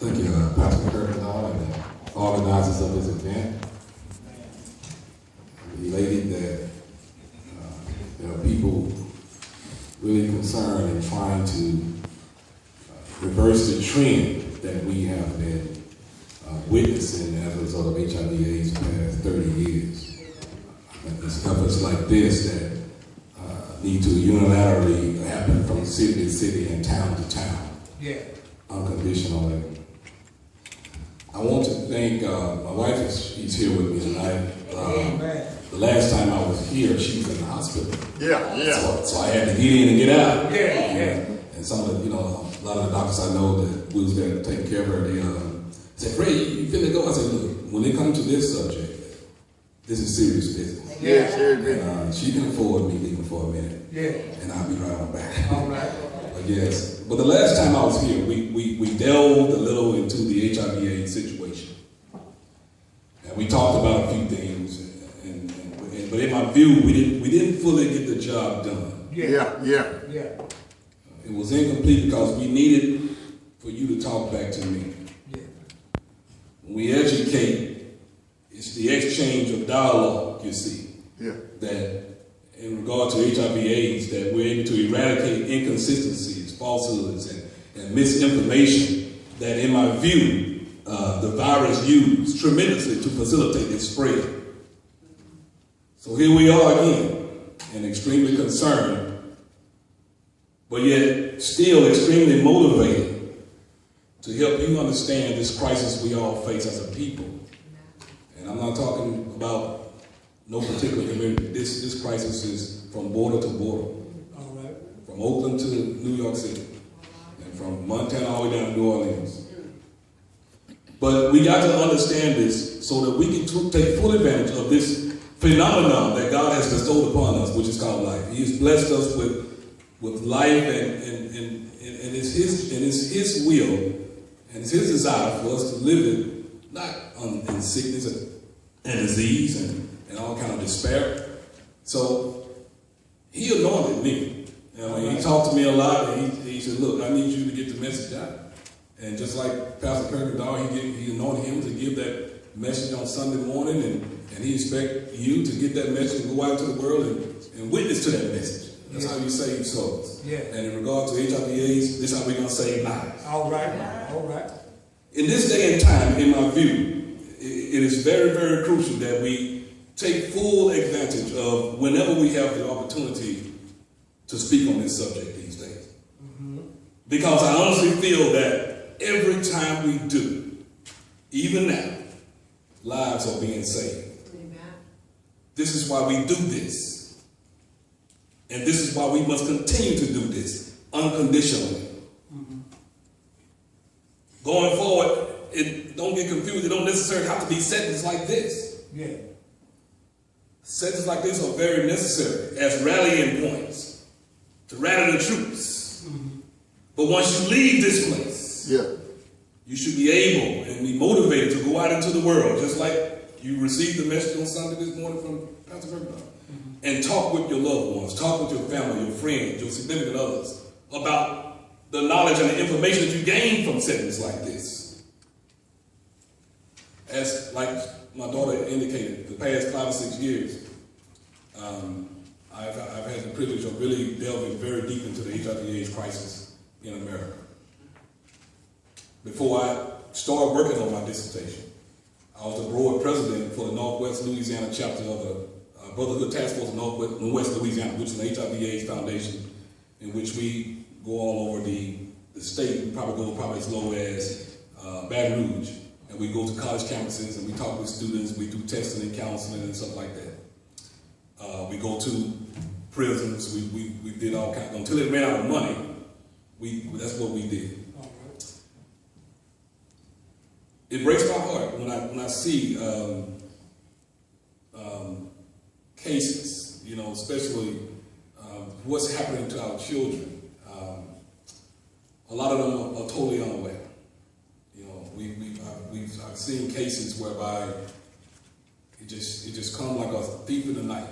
Thank you, Pastor Kirkendall and the organizers of this event. I'm elated that there are people really concerned in trying to reverse the trend that we have been witnessing as a result of HIV/AIDS the past 30 years. It's efforts like this that need to unilaterally happen from city to city and town to town, unconditionally. I want to thank my wife. She's here with me tonight. The last time I was here, she was in the hospital. So I had to get in and get out. And some of the, a lot of the doctors I know that we was there taking care of her, they said, "Ray, you finna go?" I said, "Look, when it comes to this subject, this is serious business." And she can afford me leaving for a minute. And I'll be right on back. All right. But yes. But the last time I was here, we delved a little into the HIV/AIDS situation. And we talked about a few things. But in my view, we didn't fully get the job done. It was incomplete because we needed for you to talk back to me. When we educate, it's the exchange of dialogue, you see. That in regard to HIV/AIDS, that we're able to eradicate inconsistencies, falsehoods, and misinformation that, in my view, the virus used tremendously to facilitate its spread. So here we are again, and extremely concerned, but yet still extremely motivated to help you understand this crisis we all face as a people. And I'm not talking about no particular community. This crisis is from border to border. All right. From Oakland to New York City. And from Montana all the way down to New Orleans. But we got to understand this so that we can take full advantage of this phenomenon that God has bestowed upon us, which is called life. He has blessed us with life, and it's His will, and it's His desire for us to live it, not in sickness and disease and all kind of despair. So He anointed me. He talked to me a lot, and he said, "Look, I need you to get the message out." And just like Pastor Kirkendall, he anointed him to give that message on Sunday morning, and he expects you to get that message and go out to the world and witness to that message. That's how you save souls. And in regard to HIV/AIDS, this is how we're going to save lives. All right. In this day and time, in my view, it is very, very crucial that we take full advantage of whenever we have the opportunity to speak on this subject these days. Because I honestly feel that every time we do, even now, lives are being saved. This is why we do this. And this is why we must continue to do this unconditionally. Going forward, don't get confused. It don't necessarily have to be sentences like this. Sentences like this are very necessary as rallying points to rally the troops. But once you leave this place, you should be able and be motivated to go out into the world, just like you received the message on Sunday this morning from Pastor Kirkendall, and talk with your loved ones, talk with your family, your friends, your significant others about the knowledge and the information that you gain from settings like this. As like my daughter indicated, the past 5 or 6 years, I've had the privilege of really delving very deep into the HIV/AIDS crisis in America. Before I started working on my dissertation, I was the board president for the Northwest Louisiana chapter of the Brotherhood Task Force of Northwest Louisiana, which is an HIV/AIDS foundation in which we go all over the state. We probably go as low as Baton Rouge, and we go to college campuses and we talk with students. We do testing and counseling and stuff like that. We go to prisons. We did all kinds. Until it ran out of money, that's what we did. It breaks my heart when I see cases, especially what's happening to our children. A lot of them are totally unaware. I've seen cases whereby it just comes like a thief in the night,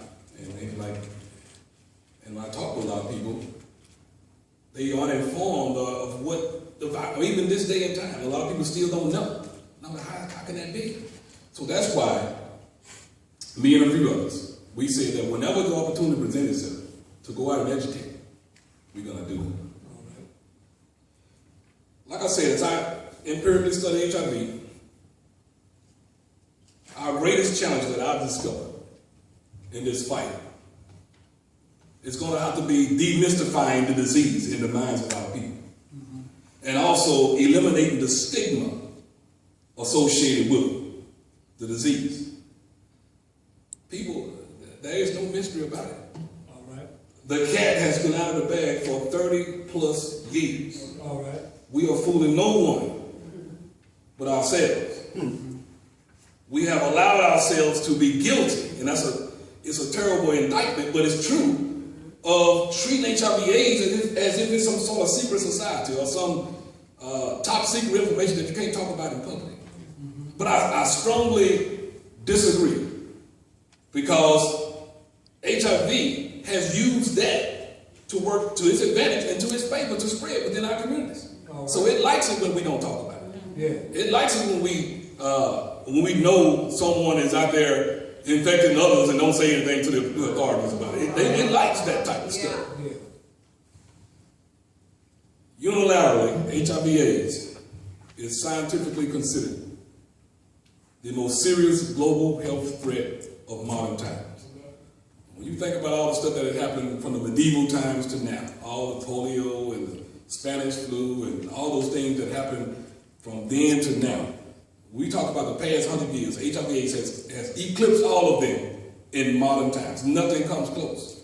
and when I talk to a lot of people, They aren't informed of what the virus, even this day and time. A lot of people still don't know. And I'm like, how can that be? So that's why me and a few others, we said that whenever the opportunity presents itself to go out and educate, we're going to do it. Like I said, as I empirically study HIV, our greatest challenge that I've discovered in this fight is going to have to be demystifying the disease in the minds of our people. And also eliminating the stigma associated with the disease. People, there is no mystery about it. All right. The cat has been out of the bag for 30 plus years. All right. We are fooling no one but ourselves. We have allowed ourselves to be guilty, and it's a terrible indictment, but it's true, of treating HIV/AIDS as if it's some sort of secret society or some top secret information that you can't talk about in public. But I strongly disagree, because HIV has used that to work to its advantage and to its favor to spread within our communities. Right. So it likes it when we don't talk about it. Yeah. It likes it when we know someone is out there infecting others and don't say anything to the authorities about it. It likes that type of stuff. Yeah. Unilaterally, HIV/AIDS is scientifically considered the most serious global health threat of modern times. When you think about all the stuff that had happened from the medieval times to now, all the polio and the Spanish flu and all those things that happened from then to now, we talk about the past 100 years, HIV/AIDS has eclipsed all of them in modern times. Nothing comes close.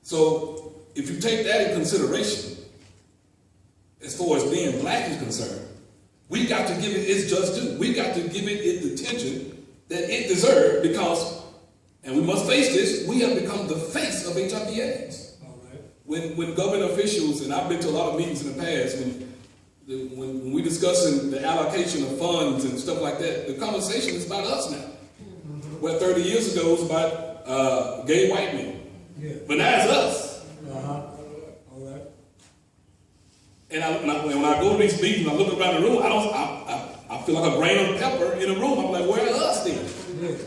So if you take that in consideration, as far as being black is concerned, we got to give it its just due. We got to give it its attention that it deserved, because, and we must face this, we have become the face of HIV/AIDS. Right. When government officials, and I've been to a lot of meetings in the past, when we discussing the allocation of funds and stuff like that, the conversation is about us now. Where 30 years ago it was about gay white men. Yeah. But now it's us. All right. And when I go to these meetings, I look around the room, I feel like a grain of pepper in a room. I'm like, where are us then? Yeah.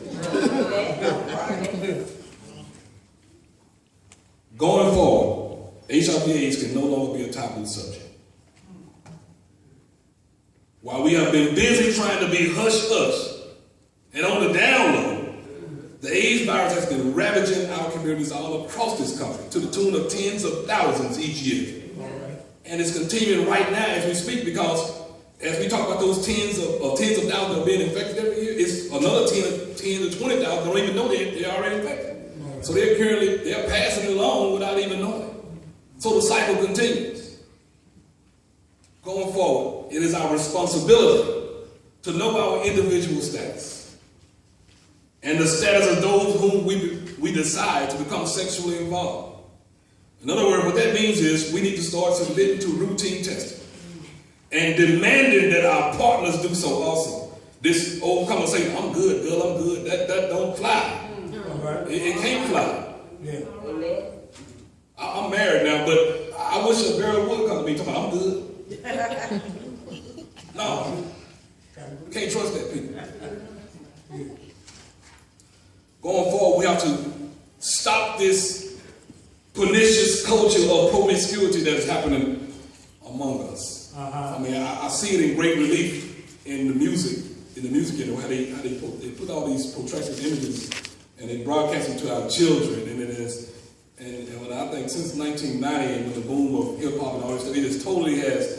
Going forward, HIV/AIDS can no longer be a taboo subject. While we have been busy trying to be hush-hush, and on the down low, the AIDS virus has been ravaging our communities all across this country to the tune of tens of thousands each year. Right. And it's continuing right now as we speak, because as we talk about those tens of thousands that are being infected every year, it's another 10 to 20,000 don't even know they're already infected. Right. So they're passing it along without even knowing it. So the cycle continues. Going forward, it is our responsibility to know our individual status and the status of those whom we decide to become sexually involved. In other words, what that means is we need to start submitting to routine testing and demanding that our partners do so also. This old conversation, I'm good, girl, I'm good, that don't fly. Right. It can't fly. Yeah. I'm married now, but I wish a girl would come to me talking about I'm good. No, can't trust that people. Going forward, we have to stop this pernicious culture of promiscuity that is happening among us. I mean, I see it in great relief in the music, how they put all these protracted images and they broadcast them to our children, and it is. And when I think since 1990, and with the boom of hip hop and all this stuff, it totally has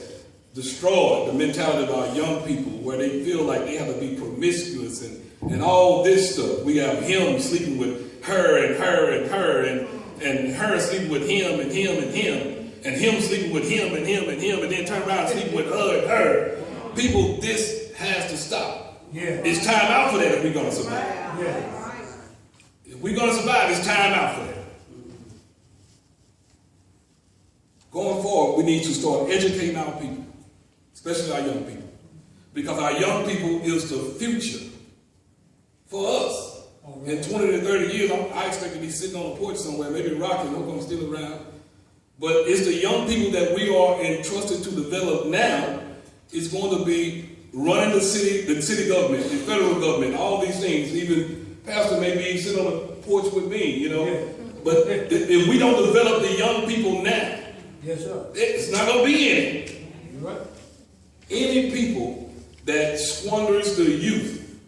destroyed the mentality of our young people, where they feel like they have to be promiscuous and all this stuff. We have him sleeping with her and her and her, and her sleeping with him and him and him, and him sleeping with him and him and him, and then turn around and sleep with her and her. People, this has to stop. Yeah. It's time out for that if we're going to survive. Yeah. If we're going to survive, it's time out for that. Going forward, we need to start educating our people, especially our young people, because our young people is the future for us. In 20 to 30 years, I expect to be sitting on a porch somewhere, maybe rocking, hope I'm still around, But it's the young people that we are entrusted to develop now is going to be running the city government, the federal government, all these things. Even Pastor may be sitting on the porch with me, you know. Yeah. But if we don't develop the young people now, yes, sir, it's not going to be any. You're right. Any people that squanders the youth,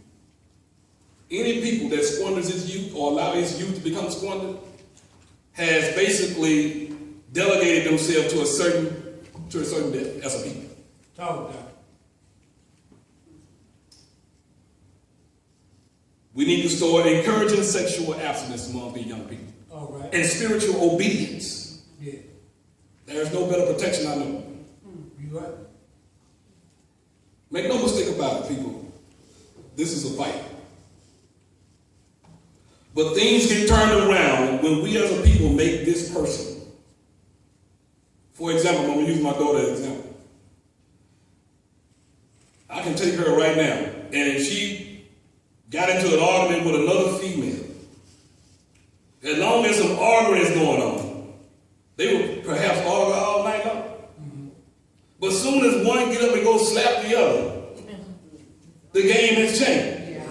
any people that squanders his youth or allow his youth to become squandered, has basically delegated themselves to a certain death as a people. Talk about it. We need to start encouraging sexual abstinence among the young people. All right. And spiritual obedience. Yeah. There's no better protection I know. You right. Make no mistake about it, people. This is a fight. But things get turned around when we as a people make this person. For example, I'm going to use my daughter as an example. I can take her right now, and if she got into an argument with another female, as long as some arguing is going on, they will perhaps argue all night long. Mm-hmm. But as soon as one get up and go slap the other, the game has changed.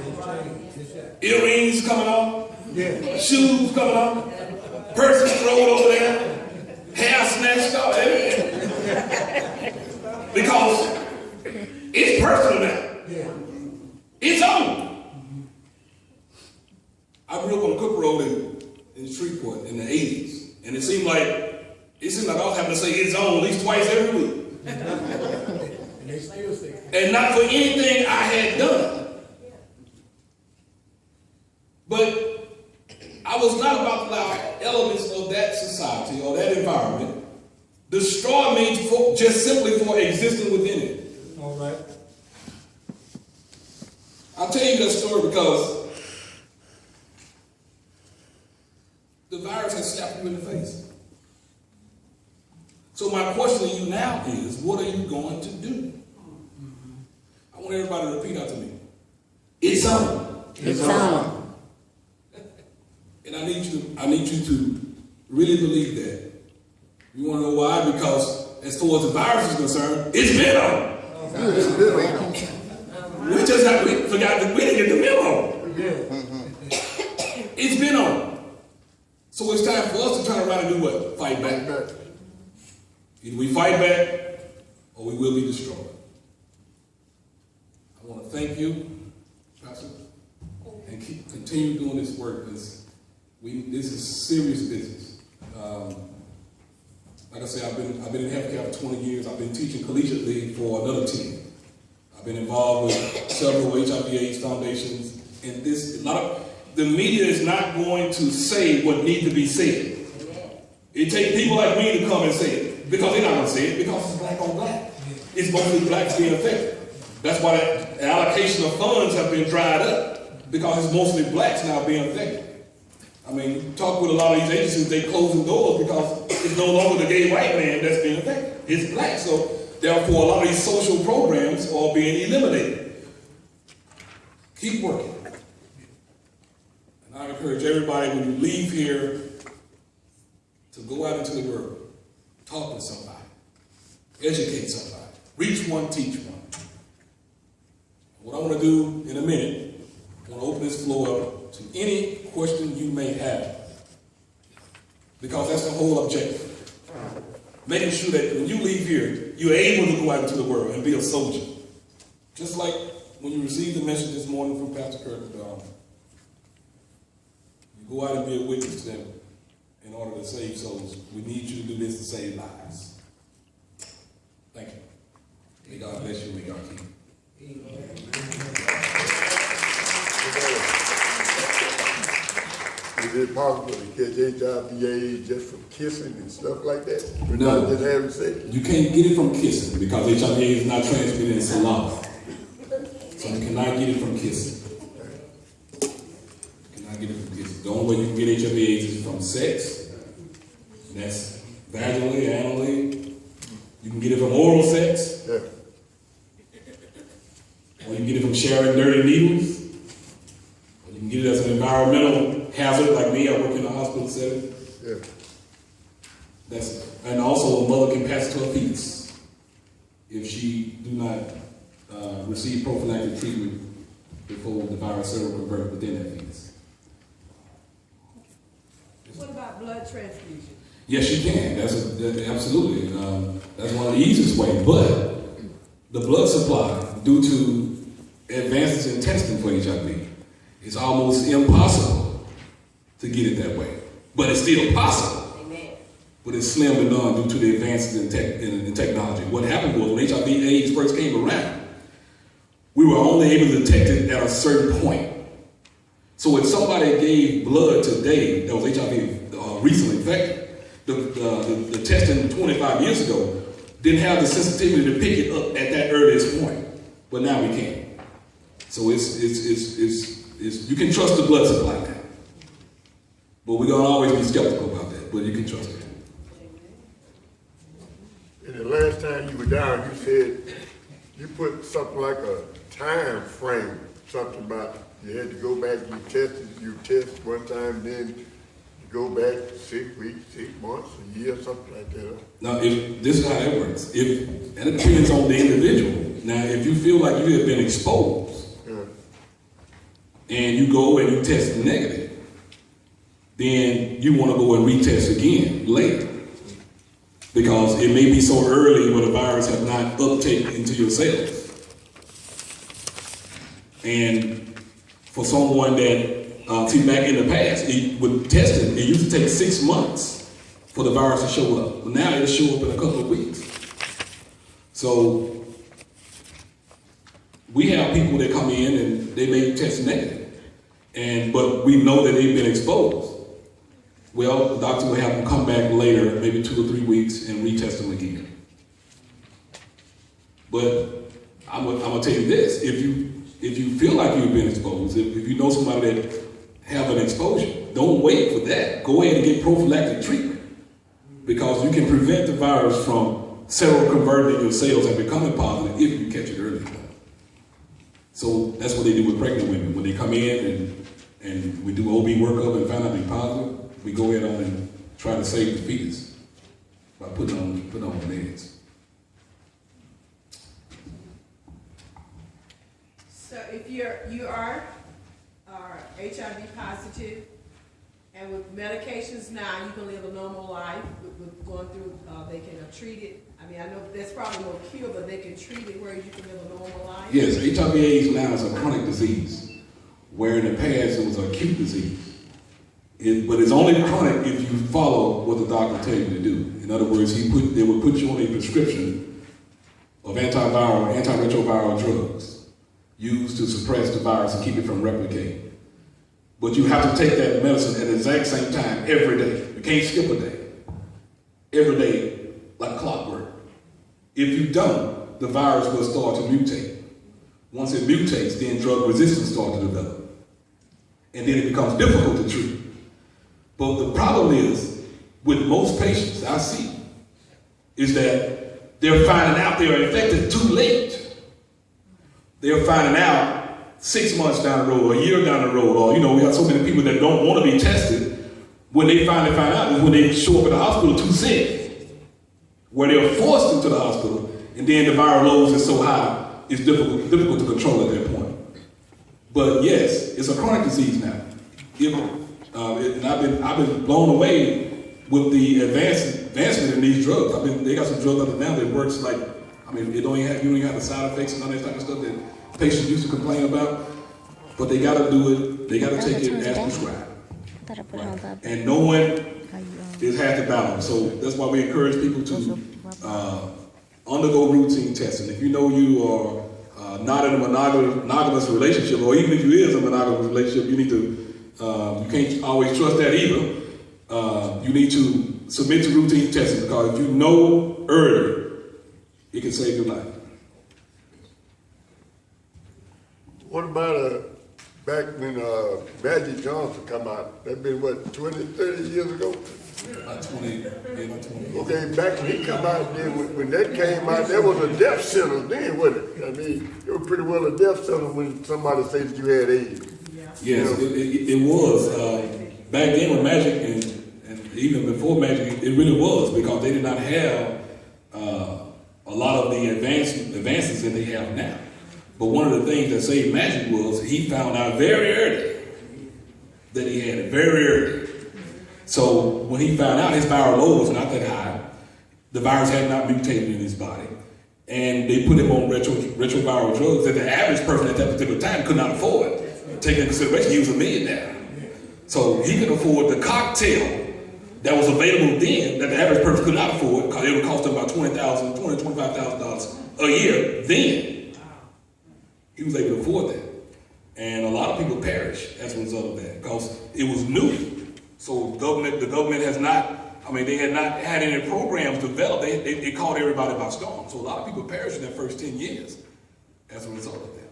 Yeah. Earrings coming off, yeah. Shoes coming off, purses thrown over there, hair snatched off, because it's personal now. Yeah. It's on. Mm-hmm. I grew up on Cook Road in Shreveport in the 80s, and it seemed like I was having to say it's on at least twice every week. And they still say. And not for anything I had done. But I was not about to allow elements of that society or that environment destroy me just simply for existing within it. All right. I'll tell you that story because the virus has slapped you in the face. So my question to you now is, what are you going to do? I want everybody to repeat after me. It's on. It's on. And I need you to really believe that. You want to know why? Because as far as the virus is concerned, it's been on. We didn't get the memo. It's been on. So it's time for us to turn around and do what? Fight back. Either we fight back or we will be destroyed. I want to thank you, Pastor, and continue doing this work because this is serious business. Like I said, I've been in healthcare for 20 years. I've been teaching collegiately for another 10. I've been involved with several HIV/AIDS foundations, and the media is not going to say what needs to be said. It takes people like me to come and say it, because they're not going to say it, because it's black on black. It's mostly blacks being affected. That's why the allocation of funds have been dried up, because it's mostly blacks now being affected. I mean, you talk with a lot of these agencies, they closing doors because it's no longer the gay white man that's being affected. It's black, so therefore a lot of these social programs are being eliminated. Keep working. And I encourage everybody when you leave here to go out into the world, talk to somebody, educate somebody, reach one, teach one. What I want to do in a minute, I want to open this floor up to any question you may have, because that's the whole objective. Making sure that when you leave here, you're able to go out into the world and be a soldier. Just like when you received the message this morning from Pastor Kirk, you go out and be a witness to them in order to save souls. We need you to do this to save lives. Thank you. May God bless you. May God keep you. Is it possible to catch HIV/AIDS just from kissing and stuff like that? No. Just having sex? You can't get it from kissing because HIV is not transmitted in saliva. So you cannot get it from kissing. You cannot get it from kissing. The only way you can get HIV/AIDS is from sex. That's vaginally, anally. You can get it from oral sex. Yeah. Or you can get it from sharing dirty needles. Or you can get it as an environmental hazard like me. I work in a hospital setting. Yeah. That's it. And also, a mother can pass it to her fetus if she do not receive prophylactic treatment before the virus seroconvert within that fetus. What about blood transfusion? Yes, you can. Absolutely. That's one of the easiest ways. But the blood supply, due to advances in testing for HIV, it's almost impossible to get it that way. But it's still possible. But it's slim to none due to the advances in technology. What happened was when HIV/AIDS first came around, we were only able to detect it at a certain point. So if somebody gave blood today that was HIV recently infected, the testing 25 years ago didn't have the sensitivity to pick it up at that earliest point. But now we can. So it's you can trust the blood supply now. But we're gonna always be skeptical about that. But you can trust it. And the last time you were down, you said you put something like a time frame, something about you had to go back, you test one time, then you go back 6 weeks, 6 months, a year, something like that. Now, this is how it works. And it depends on the individual. Now, if you feel like you have been exposed, and you go and you test negative, then you want to go and retest again later. Because it may be so early when the virus has not uptaken into your cells. And for someone that, see, back in the past, with testing, it used to take 6 months for the virus to show up. But now it'll show up in a couple of weeks. So we have people that come in and they may test negative, but we know that they've been exposed. Well, the doctor will have them come back later, maybe 2 or 3 weeks, and retest them again. But I'm gonna tell you this: if you feel like you've been exposed, if you know somebody that have an exposure, don't wait for that. Go ahead and get prophylactic treatment, because you can prevent the virus from seroconverting your cells and becoming positive if you catch it early. So that's what they do with pregnant women when they come in and we do OB workup and find out they're positive. We go ahead on and try to save the fetus by putting on the meds. So if you are HIV positive, and with medications now, you can live a normal life with going through, they can treat it. I mean, I know that's probably no cure, but they can treat it where you can live a normal life. Yes, HIV/AIDS now is a chronic disease, where in the past it was an acute disease. But it's only chronic if you follow what the doctor tells you to do. In other words, they would put you on a prescription of antiretroviral drugs used to suppress the virus and keep it from replicating. But you have to take that medicine at the exact same time every day. You can't skip a day. Every day, like clockwork. If you don't, the virus will start to mutate. Once it mutates, then drug resistance starts to develop. And then it becomes difficult to treat. But the problem is, with most patients I see, is that they're finding out they're infected too late. They're finding out 6 months down the road, a year down the road, or, we have so many people that don't want to be tested. When they finally find out is when they show up at the hospital too sick, where they're forced into the hospital, and then the viral loads is so high, it's difficult to control at that point. But yes, it's a chronic disease now. And I've been blown away with the advancement in these drugs. They got some drugs out there now that works like, you don't even have the side effects and all that type of stuff that patients used to complain about. But they got to do it. They got to take it as prescribed. Right. And no one is half the battle. So that's why we encourage people to undergo routine testing. If you know you are not in a monogamous relationship, or even if you is a monogamous relationship, you need to. You can't always trust that either. You need to submit to routine testing, because if you know early, it can save your life. What about back when Magic Johnson come out? That been what, 20, 30 years ago? About 20. Okay, back when he come out, then when that came out, there was a death sentence then, wasn't it? It was pretty well a death sentence when somebody said that you had AIDS. Yes, it was. Back then with Magic and even before Magic, it really was, because they did not have a lot of the advances that they have now. But one of the things that saved Magic was he found out very early that he had it, very early. So when he found out his viral load was not that high, the virus had not mutated in his body, and they put him on retroviral drugs that the average person at that particular time could not afford. Taking into consideration he was a millionaire. So he could afford the cocktail that was available then that the average person could not afford, because it would cost him about $25,000 a year then. He was able to afford that. And a lot of people perished as a result of that, because it was new. So the government has not, they had not had any programs developed. They caught everybody by storm. So a lot of people perished in that first 10 years as a result of that.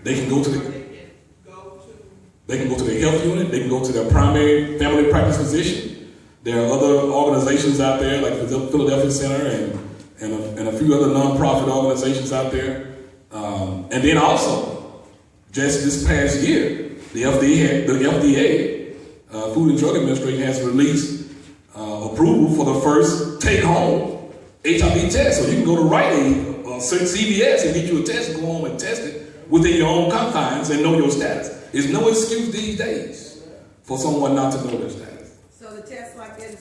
They can go to the health unit. They can go to their primary family practice physician. There are other organizations out there like the Philadelphia Center and a few other nonprofit organizations out there. And then also, just this past year, the FDA, Food and Drug Administration, has released approval for the first take-home HIV test. So you can go to Rite Aid or CVS and get you a test and go home and test it within your own confines and know your status. There's no excuse these days for someone not to know their status. So the test like that is